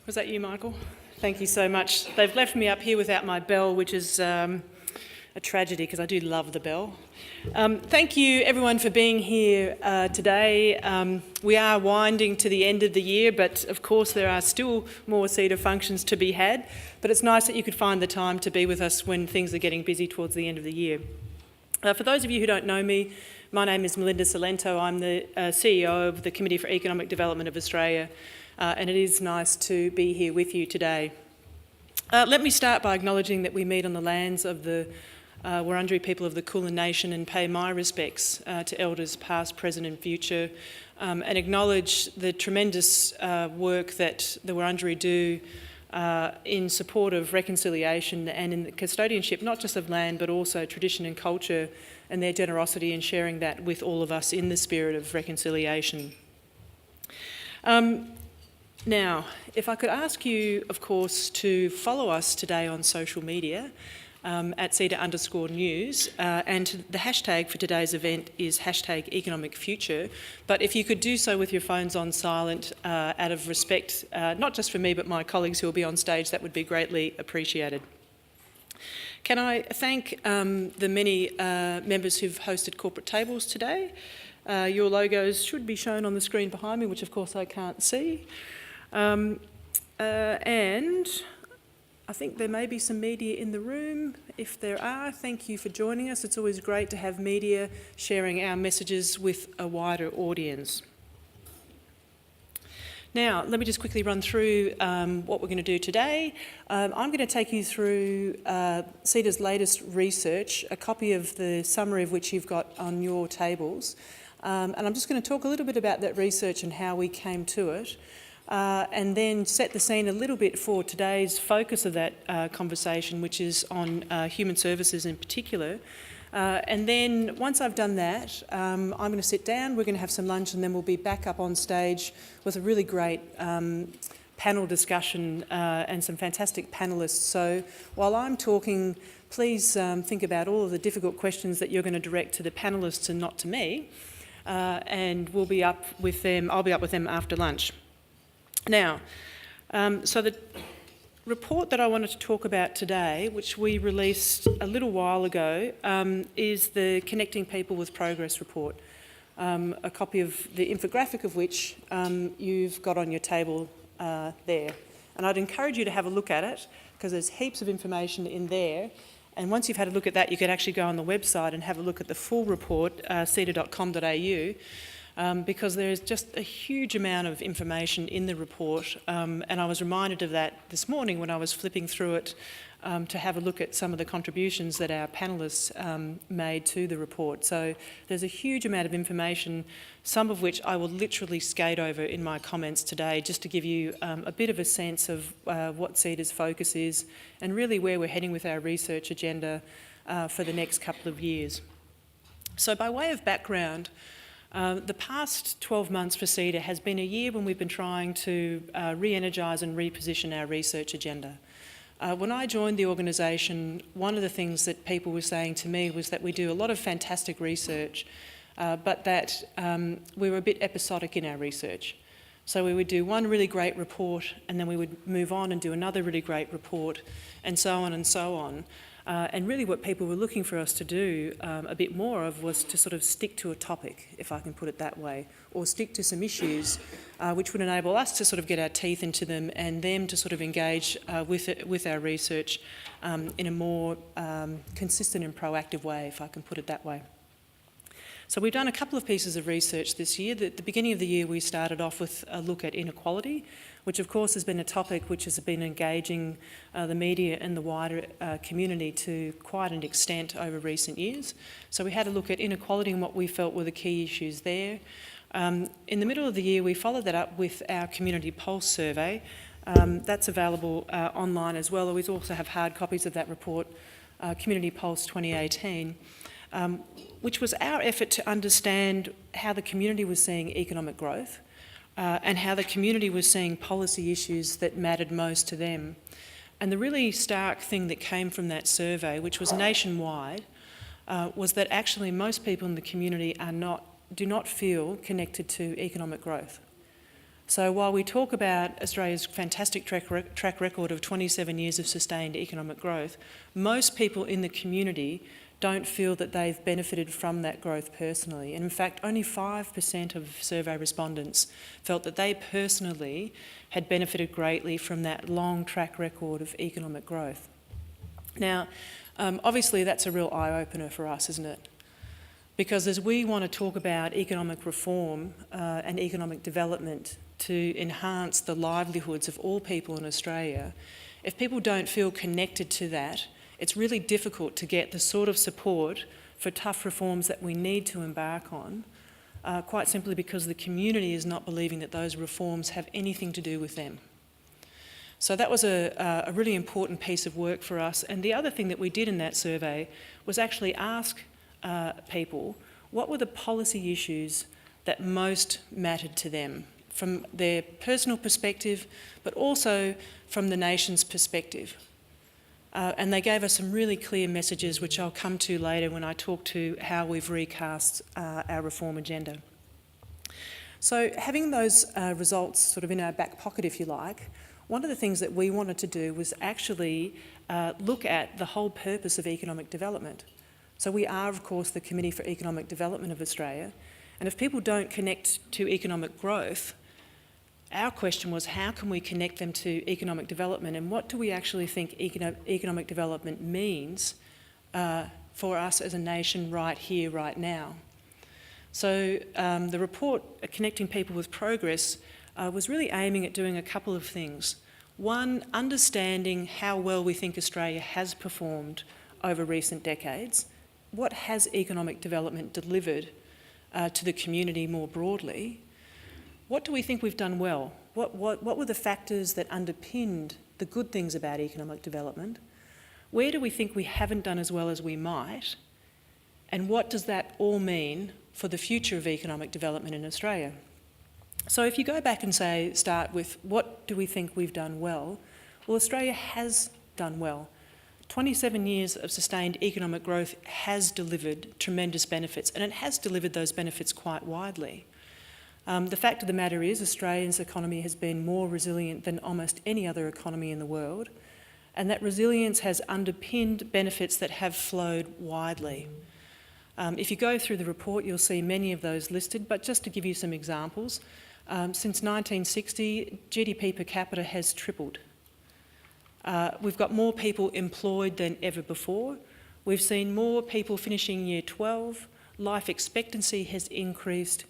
Was that you, Michael? Thank you so much. They've left me up here without my bell, which is a tragedy because I do love the bell. Thank you everyone for being here today. We are winding to the end of the year, but of course there are still more CEDA functions to be had, but it's nice that you could find the time to be with us when things are getting busy towards the end of the year. For those of you who don't know me, my name is Melinda Cilento. I'm the CEO of the Committee for Economic Development of Australia, and it is nice to be here with you today. Let me start by acknowledging that we meet on the lands of the Wurundjeri people of the Kulin Nation and pay my respects to elders past, present and future, and acknowledge the tremendous work that the Wurundjeri do in support of reconciliation and in the custodianship, not just of land, but also tradition and culture, and their generosity in sharing that with all of us in the spirit of reconciliation. Now, if I could ask you, of course, to follow us today on social media at CEDA_news, and the hashtag for today's event is #EconomicFuture. But if you could do so with your phones on silent out of respect, not just for me, but my colleagues who will be on stage, that would be greatly appreciated. Can I thank the many members who've hosted corporate tables today. Your logos should be shown on the screen behind me, which of course I can't see. And I think there may be some media in the room. If there are, thank you for joining us. It's always great to have media sharing our messages with a wider audience. Now, let me just quickly run through what we're going to do today. I'm going to take you through CEDA's latest research, a copy of the summary of which you've got on your tables. And I'm just going to talk a little bit about that research and how we came to it. And then set the scene a little bit for today's focus of that conversation, which is on human services in particular. And then once I've done that, I'm going to sit down, we're going to have some lunch, and then we'll be back up on stage with a really great panel discussion and some fantastic panellists. So while I'm talking, please think about all of the difficult questions that you're going to direct to the panellists and not to me. And we'll be up with them, I'll be up with them after lunch. Now, so the report that I wanted to talk about today, which we released a little while ago, is the Connecting People with Progress report, a copy of the infographic of which you've got on your table there. And I'd encourage you to have a look at it, because there's heaps of information in there. And once you've had a look at that, you could actually go on the website and have a look at the full report, ceda.com.au. Because there is just a huge amount of information in the report, and I was reminded of that this morning when I was flipping through it to have a look at some of the contributions that our panellists made to the report. So there's a huge amount of information, some of which I will literally skate over in my comments today, just to give you a bit of a sense of what CEDA's focus is and really where we're heading with our research agenda for the next couple of years. So by way of background, the past 12 months for CEDA has been a year when we've been trying to re-energise and reposition our research agenda. When I joined the organisation, one of the things that people were saying to me was that we do a lot of fantastic research, but that we were a bit episodic in our research. So we would do one really great report and then we would move on and do another really great report and so on and so on. And really what people were looking for us to do a bit more of was to sort of stick to a topic, if I can put it that way, or stick to some issues which would enable us to sort of get our teeth into them and them to sort of engage with our research in a more consistent and proactive way, if I can put it that way. So we've done a couple of pieces of research this year. At the beginning of the year we started off with a look at inequality, which of course has been a topic which has been engaging the media and the wider community to quite an extent over recent years. So we had a look at inequality and what we felt were the key issues there. In the middle of the year we followed that up with our Community Pulse survey. That's available online as well. We also have hard copies of that report, Community Pulse 2018. Which was our effort to understand how the community was seeing economic growth and how the community was seeing policy issues that mattered most to them. And the really stark thing that came from that survey, which was nationwide, was that actually most people in the community are not do not feel connected to economic growth. So while we talk about Australia's fantastic track record of 27 years of sustained economic growth, most people in the community don't feel that they've benefited from that growth personally. And in fact, only 5% of survey respondents felt that they personally had benefited greatly from that long track record of economic growth. Now, obviously that's a real eye-opener for us, isn't it? Because as we want to talk about economic reform and economic development to enhance the livelihoods of all people in Australia, if people don't feel connected to that, it's really difficult to get the sort of support for tough reforms that we need to embark on, quite simply because the community is not believing that those reforms have anything to do with them. So that was a really important piece of work for us. And the other thing that we did in that survey was actually ask people what were the policy issues that most mattered to them from their personal perspective, but also from the nation's perspective. And they gave us some really clear messages, which I'll come to later when I talk to how we've recast our reform agenda. So having those results sort of in our back pocket, if you like, one of the things that we wanted to do was actually look at the whole purpose of economic development. So we are, of course, the Committee for Economic Development of Australia, and if people don't connect to economic growth, our question was, how can we connect them to economic development, and what do we actually think economic development means for us as a nation right here, right now? So the report, Connecting People with Progress, was really aiming at doing a couple of things. One, understanding how well we think Australia has performed over recent decades. What has economic development delivered to the community more broadly? What do we think we've done well? What were the factors that underpinned the good things about economic development? Where do we think we haven't done as well as we might? And what does that all mean for the future of economic development in Australia? So if you go back and start with what do we think we've done well? Well, Australia has done well. 27 years of sustained economic growth has delivered tremendous benefits, and it has delivered those benefits quite widely. The fact of the matter is Australia's economy has been more resilient than almost any other economy in the world, and that resilience has underpinned benefits that have flowed widely. If you go through the report, you'll see many of those listed, but just to give you some examples, since 1960, GDP per capita has tripled. We've got more people employed than ever before. We've seen more people finishing year 12, life expectancy has increased,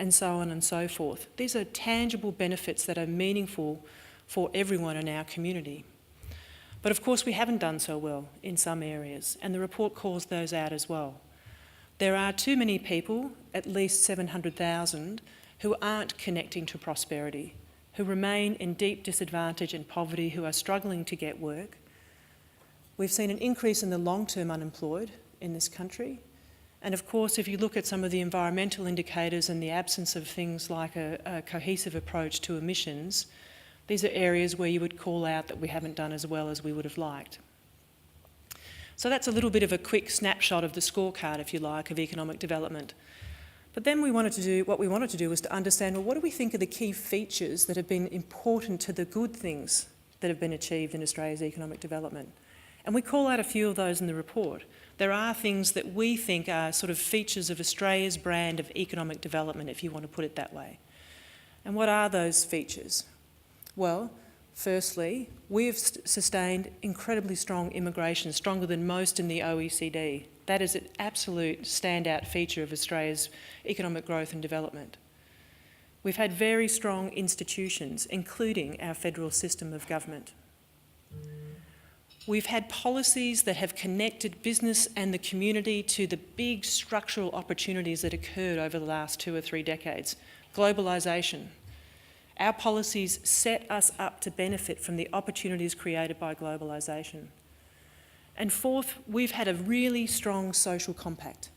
and so on and so forth. These are tangible benefits that are meaningful for everyone in our community. But of course we haven't done so well in some areas, and the report calls those out as well. There are too many people, at least 700,000, who aren't connecting to prosperity, who remain in deep disadvantage and poverty, who are struggling to get work. We've seen an increase in the long-term unemployed in this country. And of course, if you look at some of the environmental indicators and the absence of things like a cohesive approach to emissions, these are areas where you would call out that we haven't done as well as we would have liked. So that's a little bit of a quick snapshot of the scorecard, if you like, of economic development. But then what we wanted to do was to understand, well, what do we think are the key features that have been important to the good things that have been achieved in Australia's economic development? And we call out a few of those in the report. There are things that we think are sort of features of Australia's brand of economic development, if you want to put it that way. And what are those features? Well, firstly, we've sustained incredibly strong immigration, stronger than most in the OECD. That is an absolute standout feature of Australia's economic growth and development. We've had very strong institutions, including our federal system of government. We've had policies that have connected business and the community to the big structural opportunities that occurred over the last 2 or 3 decades. Globalisation. Our policies set us up to benefit from the opportunities created by globalisation. And fourth, we've had a really strong social compact.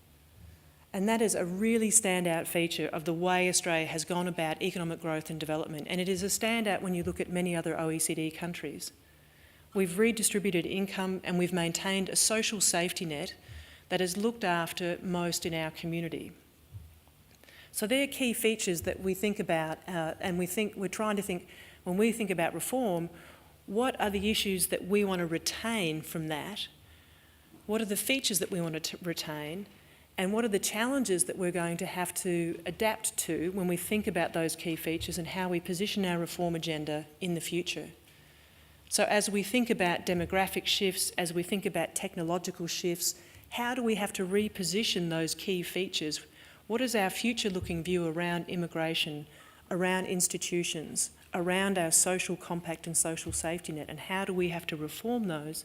And that is a really standout feature of the way Australia has gone about economic growth and development. And it is a standout when you look at many other OECD countries. We've redistributed income and we've maintained a social safety net that has looked after most in our community. So they're key features that we think about, and we're trying to think, when we think about reform, what are the issues that we want to retain from that? What are the features that we want to retain? And what are the challenges that we're going to have to adapt to when we think about those key features and how we position our reform agenda in the future? So as we think about demographic shifts, as we think about technological shifts, how do we have to reposition those key features? What is our future-looking view around immigration, around institutions, around our social compact and social safety net, and how do we have to reform those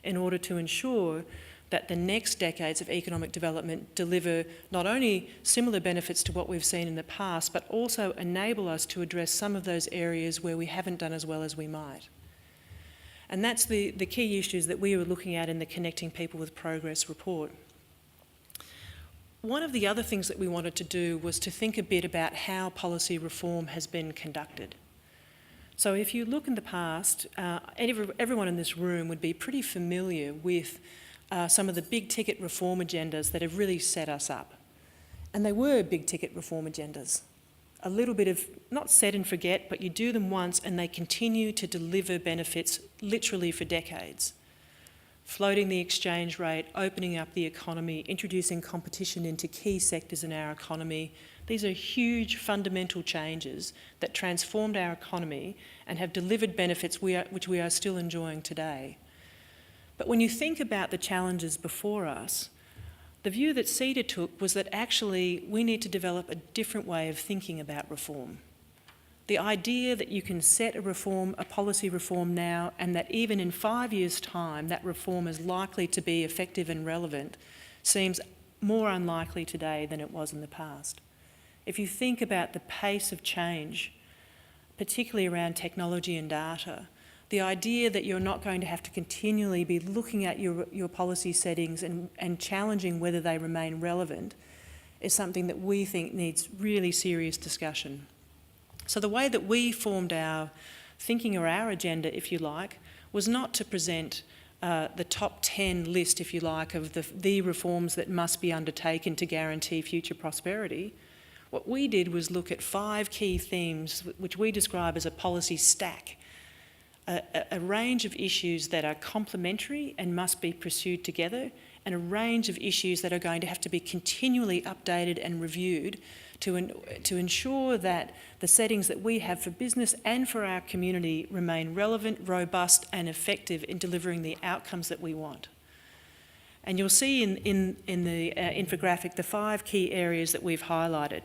in order to ensure that the next decades of economic development deliver not only similar benefits to what we've seen in the past, but also enable us to address some of those areas where we haven't done as well as we might. And that's the key issues that we were looking at in the Connecting People with Progress report. One of the other things that we wanted to do was to think a bit about how policy reform has been conducted. So if you look in the past, everyone in this room would be pretty familiar with some of the big ticket reform agendas that have really set us up. And they were big ticket reform agendas. A little bit of, not set and forget, but you do them once and they continue to deliver benefits literally for decades. Floating the exchange rate, opening up the economy, introducing competition into key sectors in our economy. These are huge fundamental changes that transformed our economy and have delivered benefits which we are still enjoying today. But when you think about the challenges before us, the view that CEDA took was that actually we need to develop a different way of thinking about reform. The idea that you can set a policy reform now, and that even in 5 years' time that reform is likely to be effective and relevant seems more unlikely today than it was in the past. If you think about the pace of change, particularly around technology and data, the idea that you're not going to have to continually be looking at your policy settings and challenging whether they remain relevant is something that we think needs really serious discussion. So the way that we formed our thinking, or our agenda, if you like, was not to present the top 10 list, if you like, of the reforms that must be undertaken to guarantee future prosperity. What we did was look at 5 key themes, which we describe as a policy stack, a range of issues that are complementary and must be pursued together, and a range of issues that are going to have to be continually updated and reviewed to ensure that the settings that we have for business and for our community remain relevant, robust and effective in delivering the outcomes that we want. And you'll see in the infographic the 5 key areas that we've highlighted.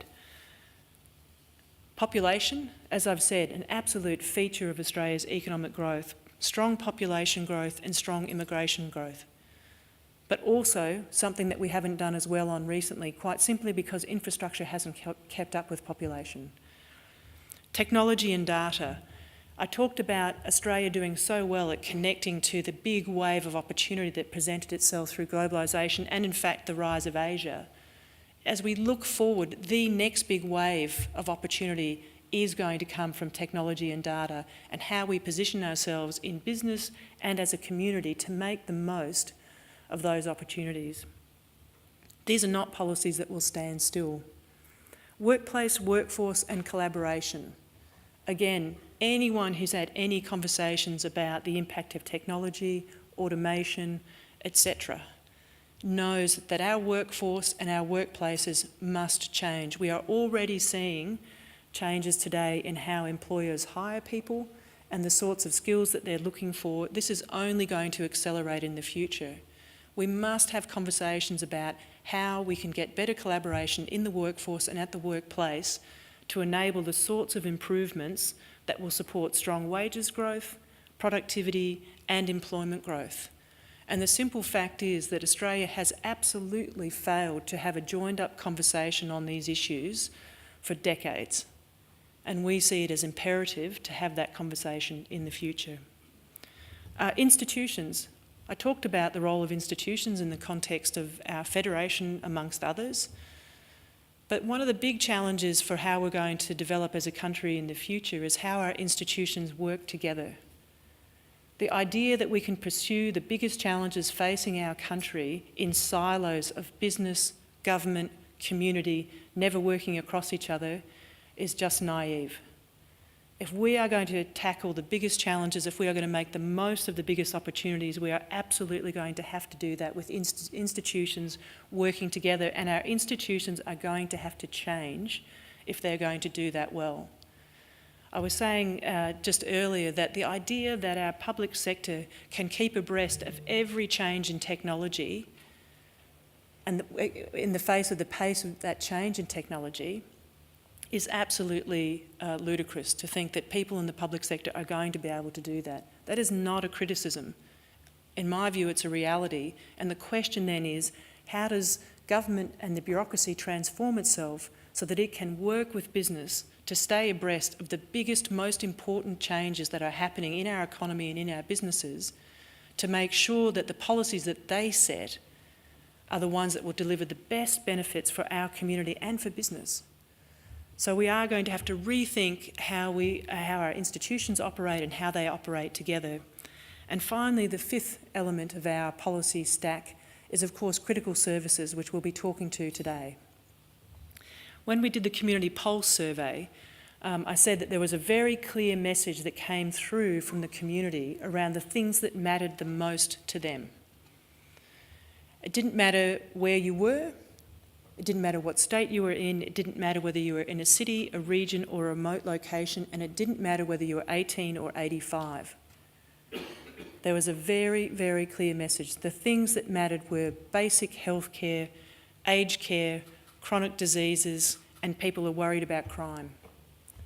Population, as I've said, an absolute feature of Australia's economic growth, strong population growth and strong immigration growth. But also something that we haven't done as well on recently, quite simply because infrastructure hasn't kept up with population. Technology and data. I talked about Australia doing so well at connecting to the big wave of opportunity that presented itself through globalisation and in fact the rise of Asia. As we look forward, the next big wave of opportunity is going to come from technology and data, and how we position ourselves in business and as a community to make the most of those opportunities. These are not policies that will stand still. Workplace, workforce and collaboration. Again, anyone who's had any conversations about the impact of technology, automation, etc., knows that our workforce and our workplaces must change. We are already seeing changes today in how employers hire people and the sorts of skills that they're looking for. This is only going to accelerate in the future. We must have conversations about how we can get better collaboration in the workforce and at the workplace to enable the sorts of improvements that will support strong wages growth, productivity and employment growth. And the simple fact is that Australia has absolutely failed to have a joined-up conversation on these issues for decades. And we see it as imperative to have that conversation in the future. Institutions. I talked about the role of institutions in the context of our federation, amongst others. But one of the big challenges for how we're going to develop as a country in the future is how our institutions work together. The idea that we can pursue the biggest challenges facing our country in silos of business, government, community, never working across each other, is just naive. If we are going to tackle the biggest challenges, if we are going to make the most of the biggest opportunities, we are absolutely going to have to do that with institutions working together, and our institutions are going to have to change if they're going to do that well. I was saying just earlier that the idea that our public sector can keep abreast of every change in technology and in the face of the pace of that change in technology is absolutely ludicrous, to think that people in the public sector are going to be able to do that. That is not a criticism. In my view, it's a reality. And the question then is, how does government and the bureaucracy transform itself so that it can work with business to stay abreast of the biggest, most important changes that are happening in our economy and in our businesses, to make sure that the policies that they set are the ones that will deliver the best benefits for our community and for business. So we are going to have to rethink how our institutions operate and how they operate together. And finally, the fifth element of our policy stack is, of course, critical services, which we'll be talking to today. When we did the Community Pulse survey, I said that there was a very clear message that came through from the community around the things that mattered the most to them. It didn't matter where you were, it didn't matter what state you were in, it didn't matter whether you were in a city, a region or a remote location, and it didn't matter whether you were 18 or 85. There was a very, very clear message. The things that mattered were basic healthcare, aged care, chronic diseases, and people are worried about crime.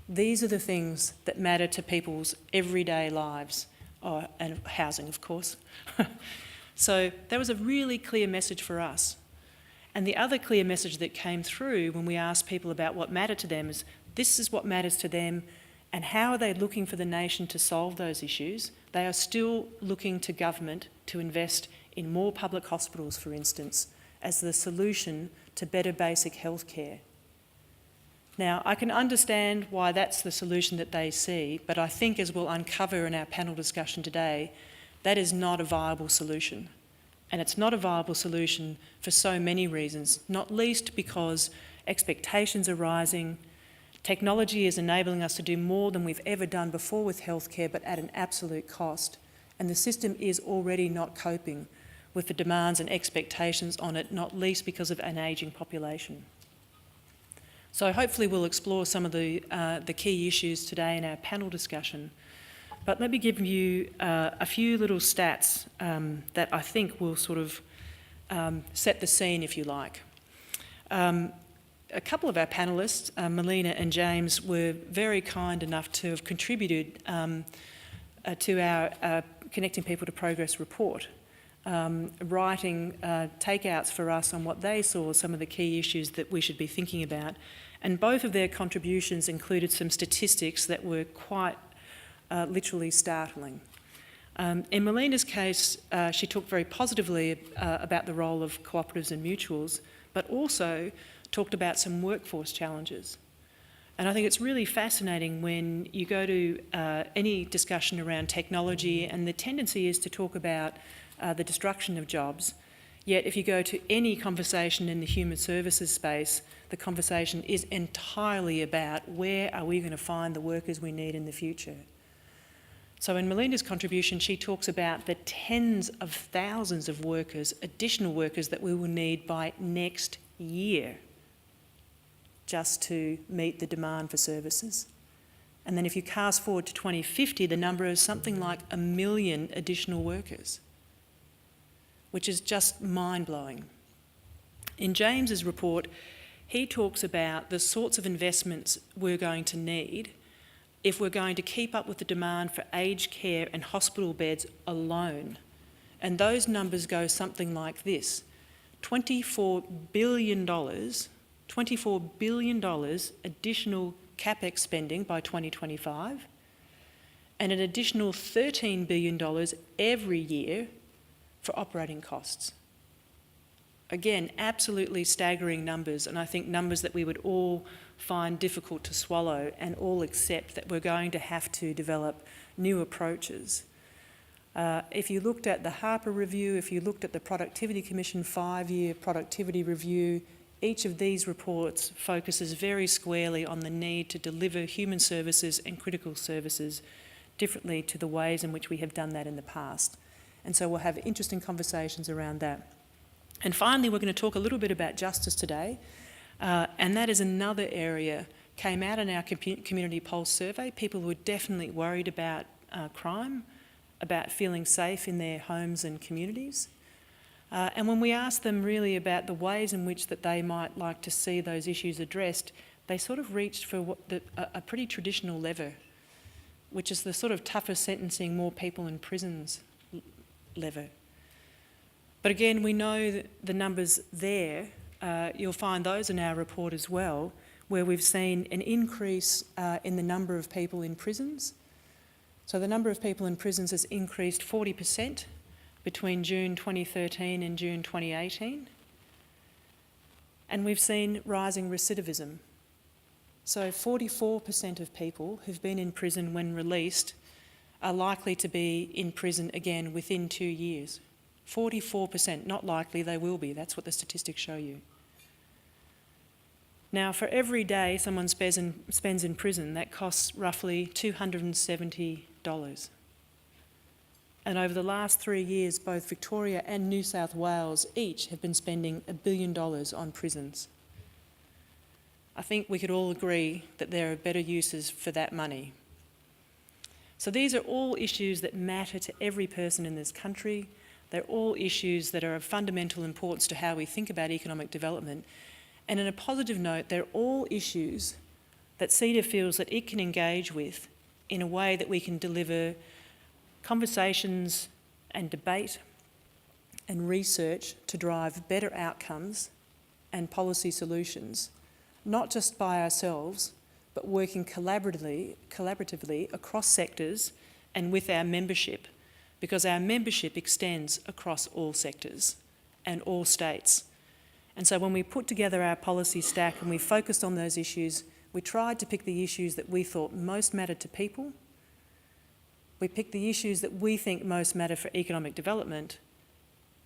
These are the things that matter to people's everyday lives, and housing, of course. So that was a really clear message for us. And the other clear message that came through when we asked people about what mattered to them is, this is what matters to them, and how are they looking for the nation to solve those issues? They are still looking to government to invest in more public hospitals, for instance, as the solution to better basic health care. Now, I can understand why that's the solution that they see, but I think, as we'll uncover in our panel discussion today, that is not a viable solution. And it's not a viable solution for so many reasons, not least because expectations are rising, technology is enabling us to do more than we've ever done before with healthcare, but at an absolute cost. And the system is already not coping with the demands and expectations on it, not least because of an ageing population. So hopefully we'll explore some of the key issues today in our panel discussion. But let me give you a few little stats that I think will sort of set the scene, if you like. A couple of our panellists, Melina and James, were very kind enough to have contributed to our Connecting People to Progress report, writing takeouts for us on what they saw as some of the key issues that we should be thinking about. And both of their contributions included some statistics that were quite literally startling. In Melina's case, she talked very positively about the role of cooperatives and mutuals, but also talked about some workforce challenges. And I think it's really fascinating when you go to any discussion around technology, and the tendency is to talk about the destruction of jobs. Yet if you go to any conversation in the human services space, the conversation is entirely about where are we going to find the workers we need in the future. So in Melinda's contribution, she talks about the tens of thousands of workers, additional workers, that we will need by next year just to meet the demand for services. And then if you cast forward to 2050, the number is something like 1 million additional workers, which is just mind-blowing. In James's report, he talks about the sorts of investments we're going to need if we're going to keep up with the demand for aged care and hospital beds alone. And those numbers go something like this: $24 billion additional CapEx spending by 2025, and an additional $13 billion every year for operating costs. Again, absolutely staggering numbers, and I think numbers that we would all find difficult to swallow and all accept that we're going to have to develop new approaches. If you looked at the Harper Review, if you looked at the Productivity Commission 5-year productivity review, each of these reports focuses very squarely on the need to deliver human services and critical services differently to the ways in which we have done that in the past. And so we'll have interesting conversations around that. And finally, we're going to talk a little bit about justice today, and that is another area, came out in our community pulse survey. People were definitely worried about crime, about feeling safe in their homes and communities. And when we asked them really about the ways in which that they might like to see those issues addressed, they sort of reached for a pretty traditional lever, which is the sort of tougher sentencing, more people in prisons lever. But again, we know that the numbers there, you'll find those in our report as well, where we've seen an increase in the number of people in prisons. So the number of people in prisons has increased 40% between June 2013 and June 2018. And we've seen rising recidivism. So 44% of people who've been in prison when released are likely to be in prison again within 2 years. 44%, not likely, they will be. That's what the statistics show you. Now, for every day someone spends in prison, that costs roughly $270. And over the last 3 years, both Victoria and New South Wales each have been spending $1 billion on prisons. I think we could all agree that there are better uses for that money. So these are all issues that matter to every person in this country. They're all issues that are of fundamental importance to how we think about economic development. And on a positive note, they're all issues that CEDA feels that it can engage with in a way that we can deliver conversations and debate and research to drive better outcomes and policy solutions, not just by ourselves, but working collaboratively across sectors and with our membership, because our membership extends across all sectors and all states. And so when we put together our policy stack and we focused on those issues, we tried to pick the issues that we thought most mattered to people. We picked the issues that we think most matter for economic development,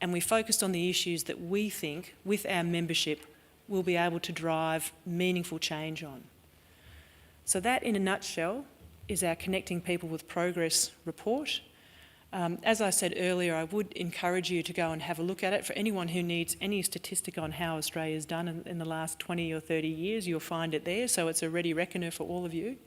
and we focused on the issues that we think, with our membership, we'll be able to drive meaningful change on. So that, in a nutshell, is our Connecting People with Progress report. As I said earlier, I would encourage you to go and have a look at it. For anyone who needs any statistic on how Australia's done in the last 20 or 30 years, you'll find it there, so it's a ready reckoner for all of you.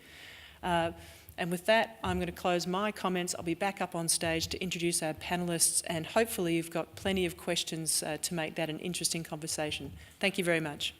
And with that, I'm going to close my comments. I'll be back up on stage to introduce our panellists, and hopefully you've got plenty of questions to make that an interesting conversation. Thank you very much.